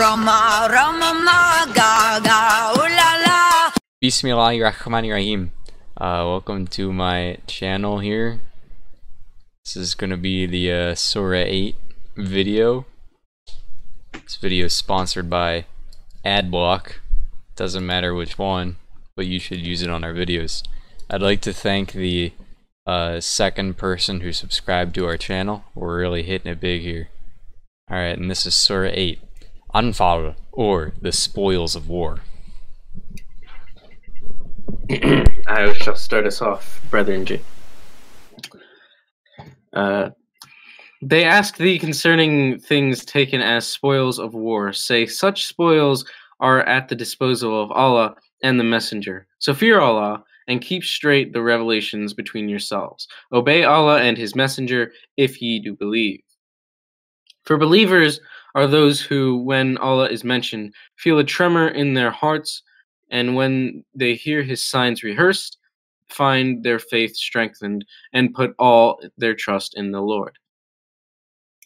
Rama Rama Gaga ooh la la. Bismillahirrahmanirrahim. Welcome to my channel here. This is gonna be the Surah 8 video. This video is sponsored by Adblock. Doesn't matter which one, but you should use it on our videos. I'd like to thank the second person who subscribed to our channel. We're really hitting it big here. Alright, and this is Surah 8, Anfal, or the Spoils of War. I shall start us off, Brethren J. They ask thee concerning things taken as spoils of war. Say, such spoils are at the disposal of Allah and the Messenger. So fear Allah, and keep straight the revelations between yourselves. Obey Allah and His Messenger, if ye do believe. For believers are those who, when Allah is mentioned, feel a tremor in their hearts, and when they hear His signs rehearsed, find their faith strengthened, and put all their trust in the Lord,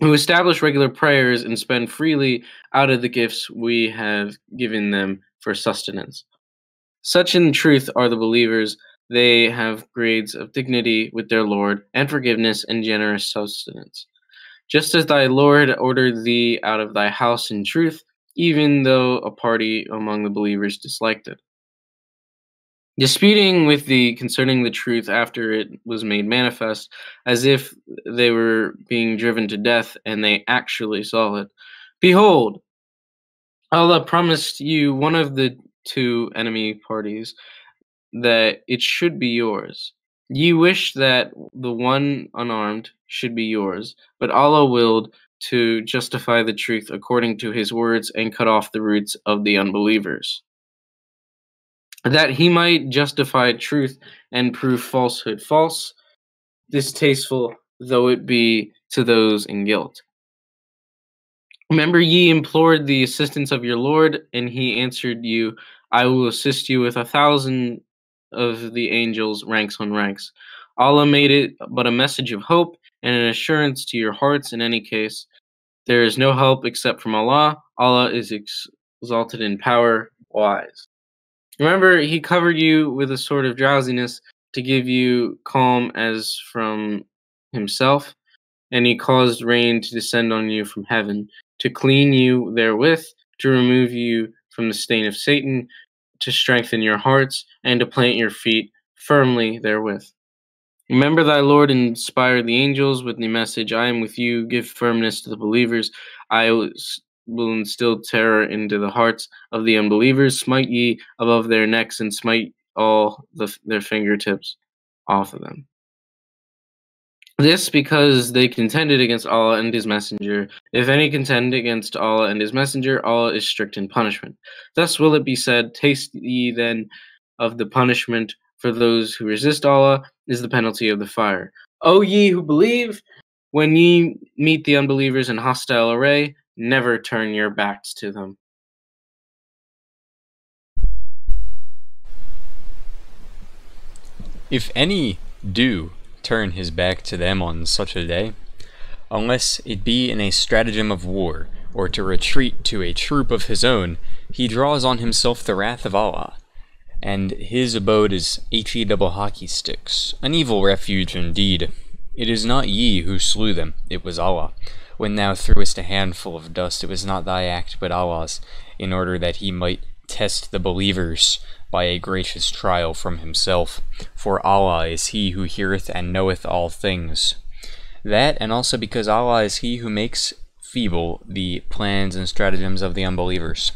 who establish regular prayers and spend freely out of the gifts we have given them for sustenance. Such in truth are the believers. They have grades of dignity with their Lord, and forgiveness and generous sustenance. Just as thy Lord ordered thee out of thy house in truth, even though a party among the believers disliked it. Disputing with thee concerning the truth after it was made manifest, as if they were being driven to death, and they actually saw it. Behold, Allah promised you one of the two enemy parties, that it should be yours. Ye wish that the one unarmed should be yours, but Allah willed to justify the truth according to His words and cut off the roots of the unbelievers, that He might justify truth and prove falsehood false, distasteful though it be to those in guilt. Remember, ye implored the assistance of your Lord, and He answered you, I will assist you with 1,000 of the angels, ranks on ranks. Allah made it but a message of hope and an assurance to your hearts in any case. There is no help except from Allah. Allah is exalted in power, wise. Remember, He covered you with a sort of drowsiness to give you calm as from Himself, and He caused rain to descend on you from heaven, to clean you therewith, to remove you from the stain of Satan, to strengthen your hearts, and to plant your feet firmly therewith. Remember thy Lord inspired the angels with the message, I am with you, give firmness to the believers. I will instill terror into the hearts of the unbelievers. Smite ye above their necks, and smite all their fingertips off of them. This because they contended against Allah and His Messenger. If any contend against Allah and His Messenger, Allah is strict in punishment. Thus will it be said, taste ye then of the punishment for those who resist Allah is the penalty of the fire. O ye who believe, when ye meet the unbelievers in hostile array, never turn your backs to them. If any do turn his back to them on such a day, unless it be in a stratagem of war, or to retreat to a troop of his own, he draws on himself the wrath of Allah, and his abode is HE double hockey sticks, an evil refuge indeed. It is not ye who slew them, it was Allah. When thou threwest a handful of dust, it was not thy act but Allah's, in order that He might test the believers by a gracious trial from Himself. For Allah is He who heareth and knoweth all things. That, and also because Allah is He who makes feeble the plans and stratagems of the unbelievers.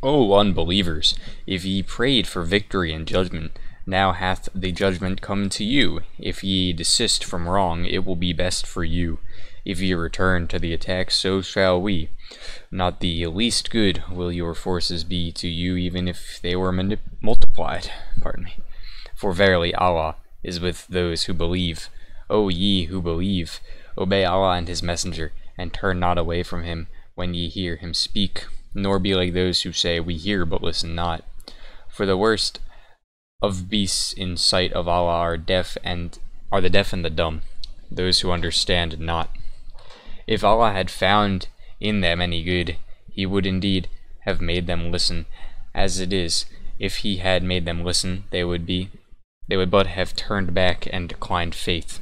O unbelievers, if ye prayed for victory and judgment, now hath the judgment come to you. If ye desist from wrong, it will be best for you. If ye return to the attack, so shall we. Not the least good will your forces be to you, even if they were multiplied. For verily Allah is with those who believe. O ye who believe, obey Allah and His Messenger, and turn not away from Him when ye hear Him speak, nor be like those who say, we hear but listen not. For the worst of beasts in sight of Allah are the deaf and the dumb, those who understand not. If Allah had found in them any good, he would indeed have made them listen. As it is, if he had made them listen, they would but have turned back and declined faith.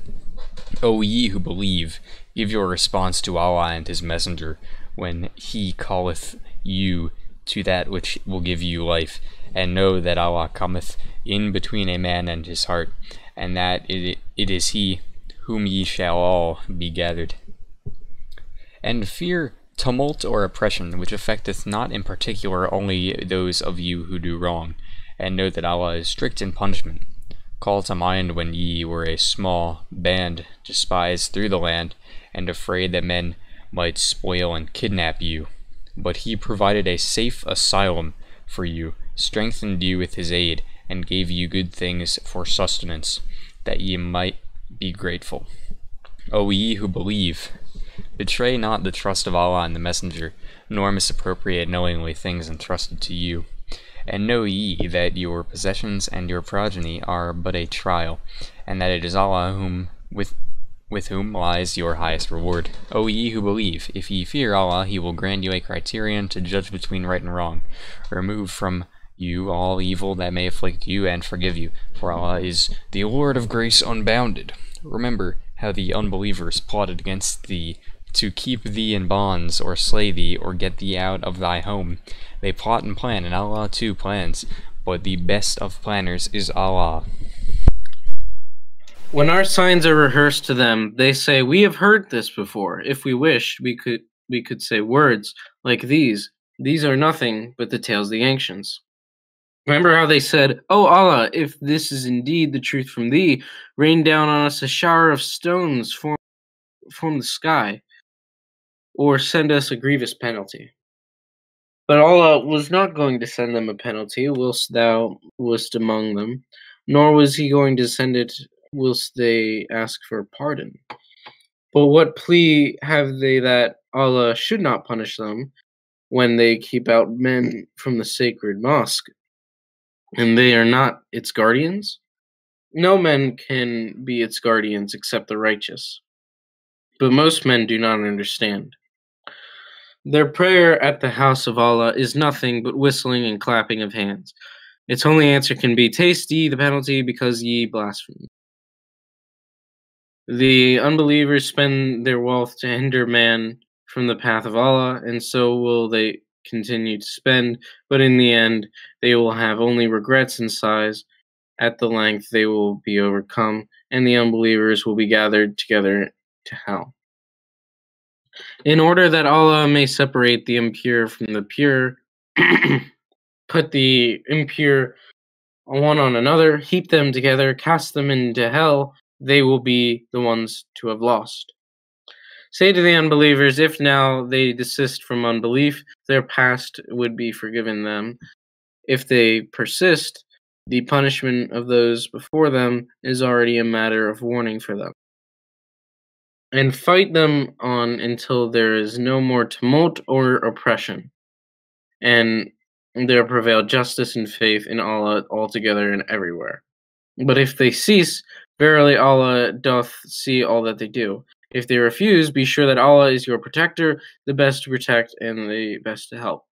O ye who believe, give your response to Allah and his messenger, when he calleth you to that which will give you life, and know that Allah cometh in between a man and his heart, and that it is he whom ye shall all be gathered. And fear tumult or oppression, which affecteth not in particular only those of you who do wrong, and know that Allah is strict in punishment. Call to mind when ye were a small band despised through the land, and afraid that men might spoil and kidnap you. But he provided a safe asylum for you, strengthened you with his aid, and gave you good things for sustenance, that ye might be grateful. O ye who believe, betray not the trust of Allah and the Messenger, nor misappropriate knowingly things entrusted to you. And know ye that your possessions and your progeny are but a trial, and that it is Allah with whom lies your highest reward. O ye who believe, if ye fear Allah, he will grant you a criterion to judge between right and wrong, remove from you all evil that may afflict you, and forgive you, for Allah is the Lord of grace unbounded. Remember how the unbelievers plotted against thee, to keep thee in bonds, or slay thee, or get thee out of thy home. They plot and plan, and Allah too plans, but the best of planners is Allah. When our signs are rehearsed to them, they say, "We have heard this before. If we wished, we could say words like these. These are nothing but the tales of the ancients." Remember how they said, "O Allah, if this is indeed the truth from thee, rain down on us a shower of stones from the sky, or send us a grievous penalty." But Allah was not going to send them a penalty whilst thou wast among them, nor was he going to send it whilst they ask for pardon. But what plea have they that Allah should not punish them when they keep out men from the sacred mosque, and they are not its guardians? No men can be its guardians except the righteous. But most men do not understand. Their prayer at the house of Allah is nothing but whistling and clapping of hands. Its only answer can be, "Taste ye the penalty because ye blaspheme." The unbelievers spend their wealth to hinder man from the path of Allah, and so will they continue to spend, but in the end they will have only regrets and sighs. At the length they will be overcome, and the unbelievers will be gathered together to hell. In order that Allah may separate the impure from the pure, put the impure one on another, heap them together, cast them into hell, they will be the ones to have lost. Say to the unbelievers, if now they desist from unbelief, their past would be forgiven them. If they persist, the punishment of those before them is already a matter of warning for them. And fight them on until there is no more tumult or oppression, and there prevail justice and faith in Allah altogether and everywhere. But if they cease, verily Allah doth see all that they do. If they refuse, be sure that Allah is your protector, the best to protect and the best to help.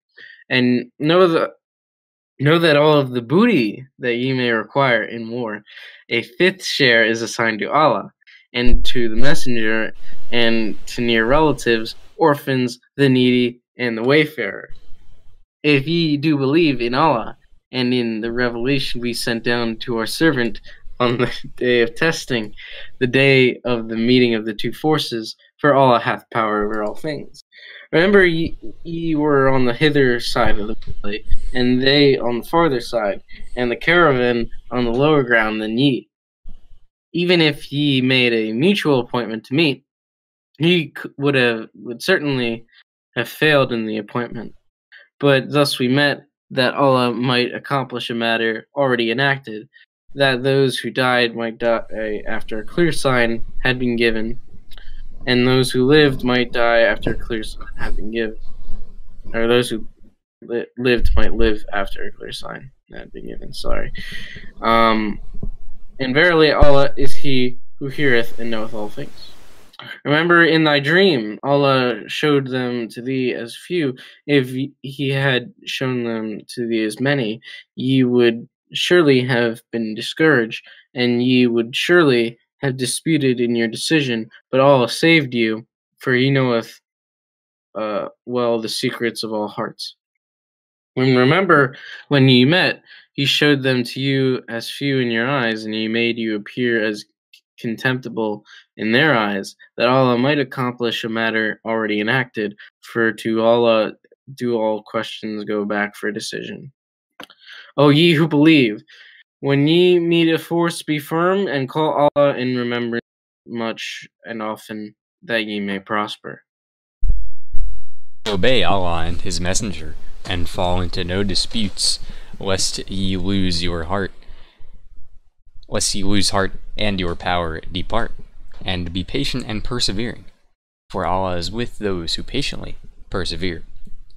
And know that all of the booty that ye may require in war, a fifth share is assigned to Allah, and to the messenger, and to near relatives, orphans, the needy, and the wayfarer. If ye do believe in Allah, and in the revelation we sent down to our servant on the day of testing, the day of the meeting of the two forces, for Allah hath power over all things. Remember, ye were on the hither side of the valley, and they on the farther side, and the caravan on the lower ground than ye. Even if ye made a mutual appointment to meet, he would certainly have failed in the appointment. But thus we met, that Allah might accomplish a matter already enacted, that those who died might die after a clear sign had been given, and those who lived might die after a clear sign had been given. Or those who lived might live after a clear sign had been given, sorry. And verily Allah is he who heareth and knoweth all things. Remember in thy dream, Allah showed them to thee as few. If he had shown them to thee as many, ye would surely have been discouraged, and ye would surely have disputed in your decision. But Allah saved you, for he knoweth well the secrets of all hearts. And remember, when ye met, he showed them to you as few in your eyes, and he made you appear as contemptible in their eyes, that Allah might accomplish a matter already enacted, for to Allah do all questions go back for decision. O ye who believe, when ye meet a force, be firm, and call Allah in remembrance much and often, that ye may prosper. Obey Allah and His Messenger, and fall into no disputes, lest ye lose heart and your power depart, and be patient and persevering, for Allah is with those who patiently persevere.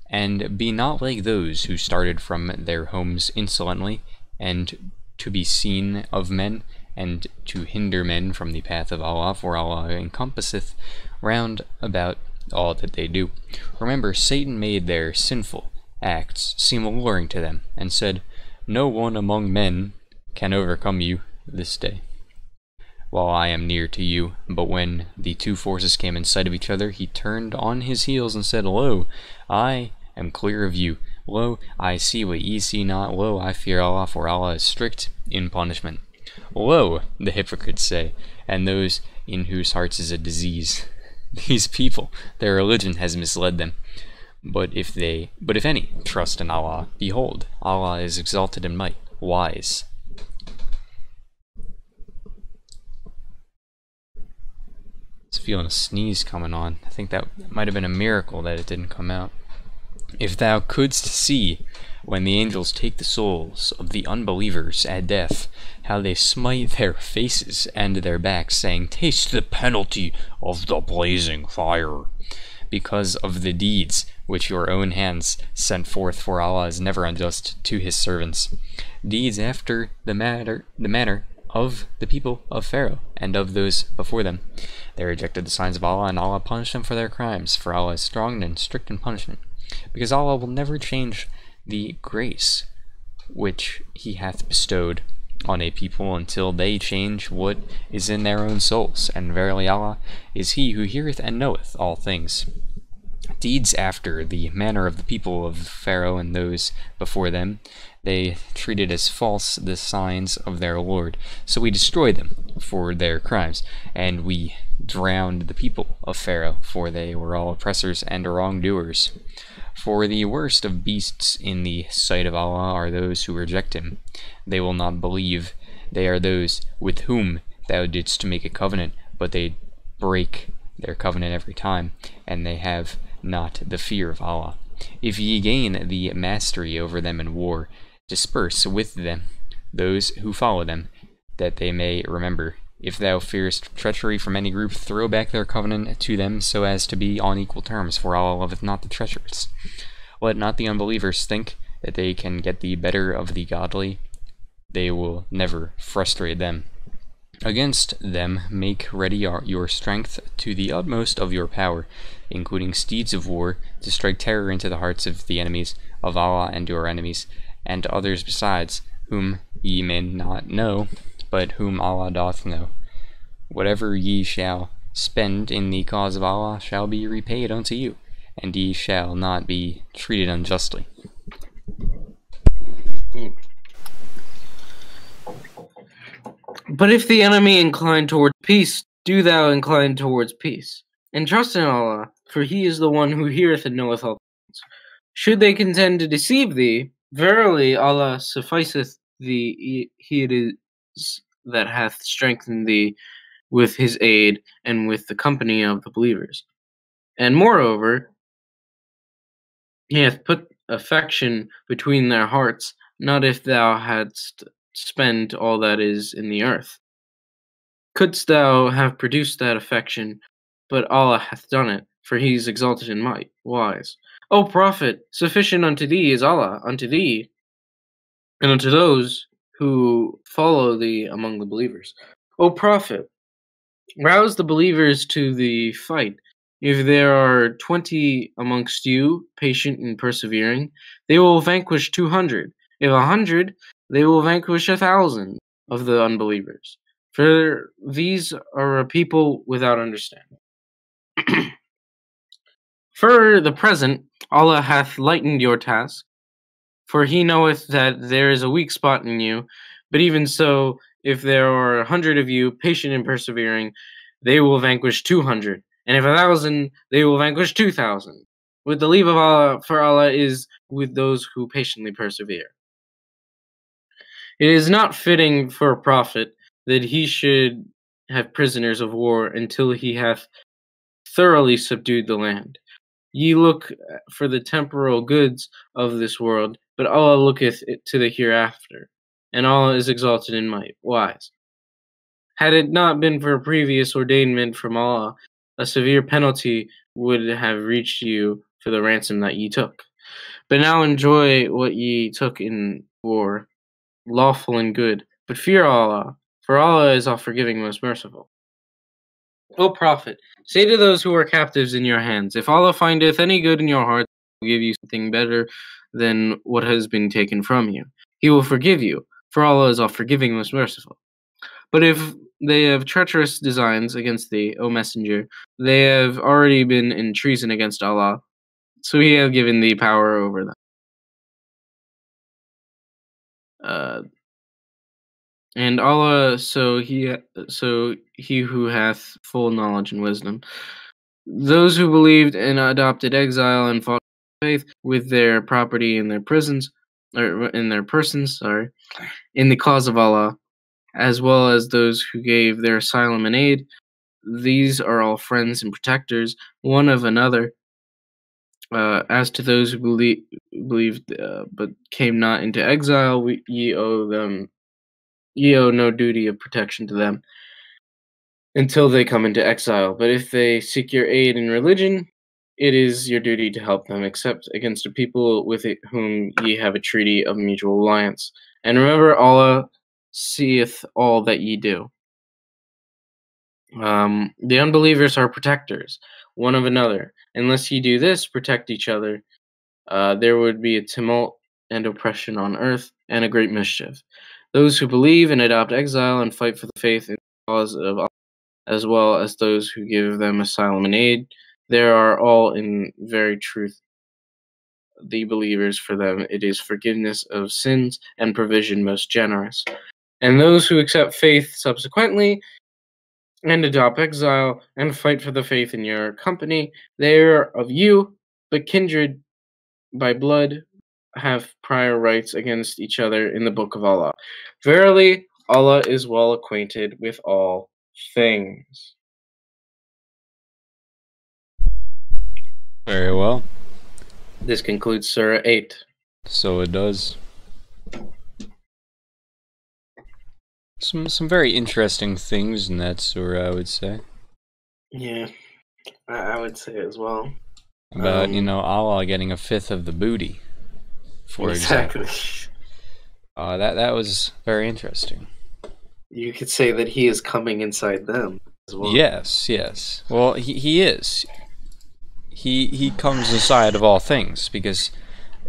And be not like those who started from their homes insolently, and to be seen of men, and to hinder men from the path of Allah, for Allah encompasseth round about all that they do. Remember, Satan made their sinful acts seem alluring to them, and said, No one among men can overcome you this day, while I am near to you. But when the two forces came in sight of each other, he turned on his heels and said, Lo, I am clear of you. Lo, I see what ye see not. Lo, I fear Allah, for Allah is strict in punishment. Lo, the hypocrites say, and those in whose hearts is a disease. These people, their religion has misled them. But if any trust in Allah, behold, Allah is exalted in might, wise. Just feeling a sneeze coming on. I think that might have been a miracle that it didn't come out. If thou couldst see, when the angels take the souls of the unbelievers at death, how they smite their faces and their backs, saying, Taste the penalty of the blazing fire, because of the deeds which your own hands sent forth, for Allah is never unjust to his servants. Deeds after the manner of the people of Pharaoh and of those before them. They rejected the signs of Allah, and Allah punished them for their crimes, for Allah is strong and strict in punishment, because Allah will never change the grace which he hath bestowed on a people until they change what is in their own souls, and verily Allah is he who heareth and knoweth all things. Deeds after the manner of the people of Pharaoh and those before them, they treated as false the signs of their Lord, so we destroyed them for their crimes, and we drowned the people of Pharaoh, for they were all oppressors and wrongdoers. For the worst of beasts in the sight of Allah are those who reject him. They will not believe. They are those with whom thou didst make a covenant, but they break their covenant every time, and they have not the fear of Allah. If ye gain the mastery over them in war, disperse with them those who follow them, that they may remember. If thou fearest treachery from any group, throw back their covenant to them, so as to be on equal terms, for Allah loveth not the treacherous. Let not the unbelievers think that they can get the better of the godly. They will never frustrate them. Against them make ready your strength to the utmost of your power, including steeds of war, to strike terror into the hearts of the enemies of Allah and your enemies, and others besides, whom ye may not know, but whom Allah doth know. Whatever ye shall spend in the cause of Allah shall be repaid unto you, and ye shall not be treated unjustly. But if the enemy incline towards peace, do thou incline towards peace, and trust in Allah, for he is the one who heareth and knoweth all things. Should they contend to deceive thee, verily Allah sufficeth thee, he it is that hath strengthened thee with his aid and with the company of the believers. And moreover, he hath put affection between their hearts, not if thou hadst spent all that is in the earth. Couldst thou have produced that affection, but Allah hath done it, for he is exalted in might, wise. O Prophet, sufficient unto thee is Allah, unto thee, and unto those who follow thee among the believers. O Prophet, Rouse the believers to the fight. If there are 20 amongst you, patient and persevering, they will vanquish 200. If 100, they will vanquish 1,000 of the unbelievers. For these are a people without understanding. For the present, Allah hath lightened your task, for he knoweth that there is a weak spot in you. But even so, if there are 100 of you, patient and persevering, they will vanquish 200. And if 1,000, they will vanquish 2,000. With the leave of Allah, for Allah is with those who patiently persevere. It is not fitting for a prophet that he should have prisoners of war until he hath thoroughly subdued the land. Ye look for the temporal goods of this world, but Allah looketh to the hereafter, and Allah is exalted in might, wise. Had it not been for a previous ordainment from Allah, a severe penalty would have reached you for the ransom that ye took. But now enjoy what ye took in war, lawful and good, but fear Allah, for Allah is all-forgiving, most merciful. O Prophet, say to those who are captives in your hands, if Allah findeth any good in your heart, He will give you something better than what has been taken from you. He will forgive you, for Allah is all-forgiving, most merciful. But if they have treacherous designs against thee, O Messenger, they have already been in treason against Allah, so He hath given thee power over them. And Allah, so he who hath full knowledge and wisdom. Those who believed and adopted exile and fought faith with their property in their prisons, or in their persons, in the cause of Allah, as well as those who gave their asylum and aid, these are all friends and protectors, one of another. As to those who believed but came not into exile, ye owe no duty of protection to them until they come into exile. But if they seek your aid in religion, it is your duty to help them, except against a people with whom ye have a treaty of mutual alliance. And remember, Allah seeth all that ye do. The unbelievers are protectors, one of another. Unless ye do this, protect each other, there would be a tumult and oppression on earth, and a great mischief. Those who believe and adopt exile and fight for the faith in the cause of Allah, as well as those who give them asylum and aid, there are all in very truth the believers. For them it is forgiveness of sins and provision most generous. And those who accept faith subsequently and adopt exile and fight for the faith in your company, they are of you, but kindred by blood, have prior rights against each other in the book of Allah. Verily, Allah is well acquainted with all things. Very well. This concludes Surah 8. So it does. Some very interesting things in that surah, I would say. Yeah, I would say as well. About, Allah getting a fifth of the booty, for example. That was very interesting. You could say that he is coming inside them as well. Yes. Well, he is. He comes inside of all things, because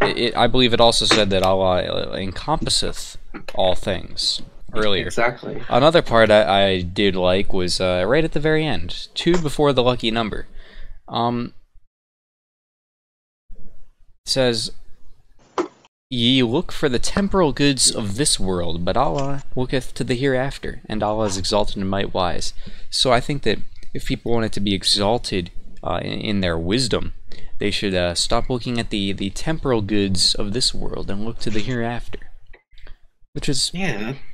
I believe it also said that Allah encompasseth all things earlier. Exactly. Another part I did like was right at the very end, 2 before the lucky number. It says, ye look for the temporal goods of this world, but Allah looketh to the hereafter, and Allah is exalted in might wise. So I think that if people wanted to be exalted in their wisdom, they should stop looking at the temporal goods of this world and look to the hereafter. Which is,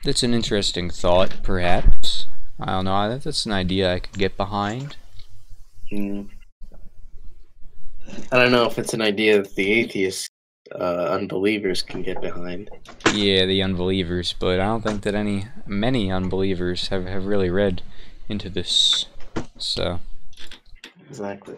that's an interesting thought, perhaps. I don't know, that's an idea I could get behind. I don't know if it's an idea that the atheists, unbelievers can get behind. Yeah, the unbelievers, but I don't think that many unbelievers have really read into this, so. Exactly.